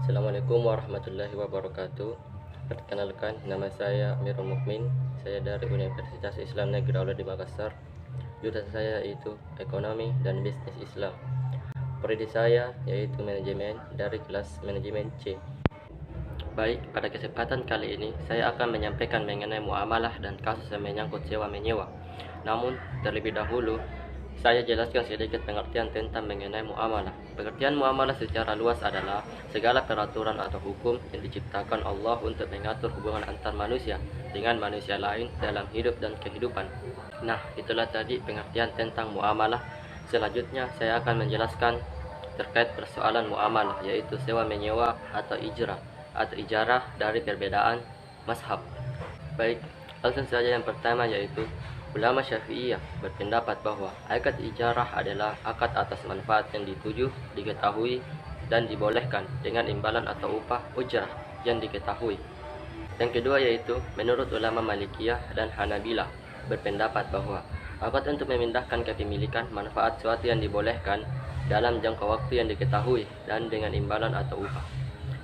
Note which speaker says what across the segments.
Speaker 1: Assalamualaikum warahmatullahi wabarakatuh. Perkenalkan, nama saya Amirul Mukmin. Saya dari Universitas Islam Negeri Aula di Makassar. Jurusan saya yaitu Ekonomi dan Bisnis Islam. Prodi saya yaitu Manajemen dari kelas Manajemen C. Baik, pada kesempatan kali ini saya akan menyampaikan mengenai muamalah dan kasus yang menyangkut sewa menyewa. Namun, terlebih dahulu saya jelaskan sedikit pengertian tentang mengenai muamalah. Pengertian muamalah secara luas adalah segala peraturan atau hukum yang diciptakan Allah untuk mengatur hubungan antar manusia dengan manusia lain dalam hidup dan kehidupan. Nah, itulah tadi pengertian tentang muamalah. Selanjutnya saya akan menjelaskan terkait persoalan muamalah, yaitu sewa menyewa atau ijarah dari perbedaan mazhab. Baik, langsung saja yang pertama, yaitu ulama Syafi'iyah berpendapat bahwa akad ijarah adalah akad atas manfaat yang dituju, diketahui, dan dibolehkan dengan imbalan atau upah ujrah yang diketahui. Yang kedua yaitu menurut ulama Malikiyah dan Hanabilah berpendapat bahwa akad untuk memindahkan kepemilikan manfaat suatu yang dibolehkan dalam jangka waktu yang diketahui dan dengan imbalan atau upah.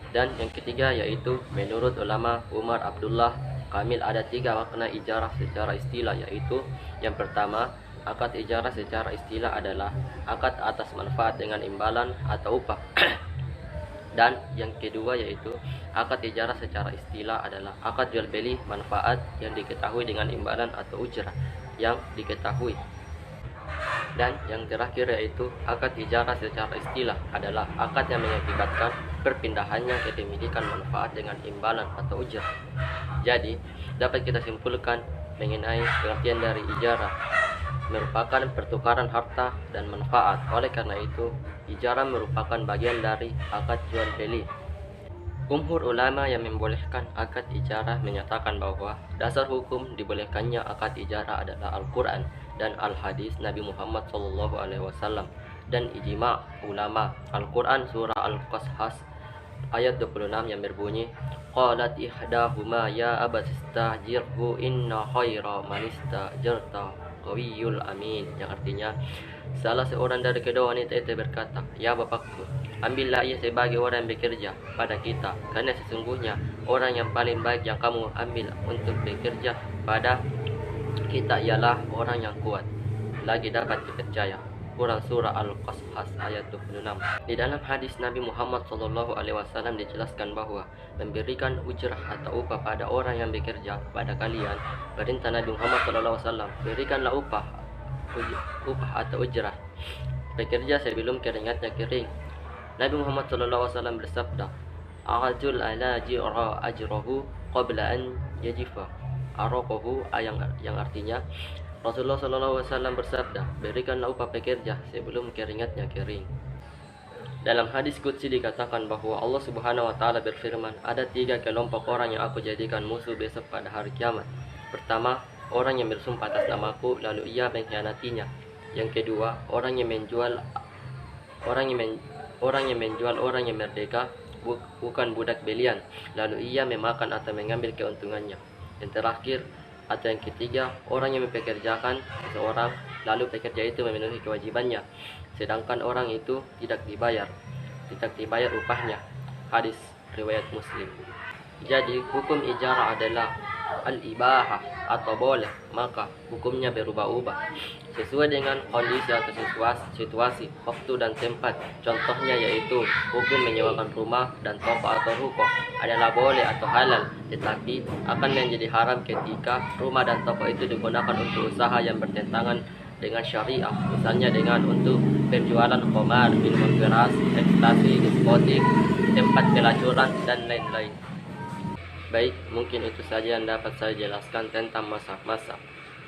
Speaker 1: Dan yang ketiga yaitu menurut ulama Umar Abdullah Kamil ada 3 makna ijarah secara istilah, yaitu yang pertama, akad ijarah secara istilah adalah akad atas manfaat dengan imbalan atau upah. Dan yang kedua yaitu akad ijarah secara istilah adalah akad jual beli manfaat yang diketahui dengan imbalan atau ujrah yang diketahui. Dan yang terakhir yaitu akad ijarah secara istilah adalah akad yang mengakibatkan perpindahannya kepemilikan manfaat dengan imbalan atau ujrah. Jadi, dapat kita simpulkan mengenai pengertian dari ijarah merupakan pertukaran harta dan manfaat. Oleh karena itu, ijarah merupakan bagian dari akad jual beli. Jumhur ulama yang membolehkan akad ijarah menyatakan bahwa dasar hukum dibolehkannya akad ijarah adalah Al-Quran dan Al-Hadis Nabi Muhammad SAW dan ijma' ulama. Al-Quran surah Al-Qasas ayat 26 yang berbunyi, qalat ihdahuma ya abastahjirhu inna khaira man istajarta qawiyul amin, yang artinya salah seorang dari kedua wanita itu berkata, ya bapakku, ambillah ia sebagai orang yang bekerja pada kita, karena sesungguhnya orang yang paling baik yang kamu ambil untuk bekerja pada kita ialah orang yang kuat, lagi dapat dipercaya. Quran surah Al-Qasas ayat 26. Di dalam hadis Nabi Muhammad SAW dijelaskan bahwa memberikan ujrah atau upah pada orang yang bekerja pada kalian. Perintah Nabi Muhammad SAW, berikanlah upah atau ujrah pekerja sebelum keringatnya kering. Nabi Muhammad SAW bersabda, "A'jul ala ji'ra ajrahu qabla an yajifa araqahu", yang artinya Rasulullah SAW bersabda, berikanlah upah pekerja sebelum keringatnya kering. Dalam hadis qudsi dikatakan bahwa Allah Subhanahu wa taala berfirman, ada 3 kelompok orang yang aku jadikan musuh besok pada hari kiamat. Pertama, orang yang bersumpah atas namaku lalu ia mengkhianatinya. Yang kedua, orang yang menjual orang yang merdeka bukan budak belian lalu ia memakan atau mengambil keuntungannya. Yang terakhir atau yang ketiga, orang yang mempekerjakan seseorang lalu pekerja itu memenuhi kewajibannya sedangkan orang itu tidak dibayar upahnya. Hadis riwayat Muslim. Jadi hukum ijarah adalah al-ibahah atau boleh, maka hukumnya berubah-ubah sesuai dengan kondisi atau situasi, waktu dan tempat. Contohnya yaitu hukum menyewakan rumah dan toko atau ruko adalah boleh atau halal, tetapi akan menjadi haram ketika rumah dan toko itu digunakan untuk usaha yang bertentangan dengan syariah, misalnya dengan untuk penjualan khamar, minuman keras, ekstasi, diskotik, tempat pelacuran, dan lain-lain. Baik, mungkin itu saja yang dapat saya jelaskan tentang mazhab-mazhab.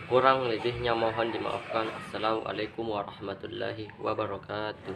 Speaker 1: Kurang lebihnya mohon dimaafkan. Assalamualaikum warahmatullahi wabarakatuh.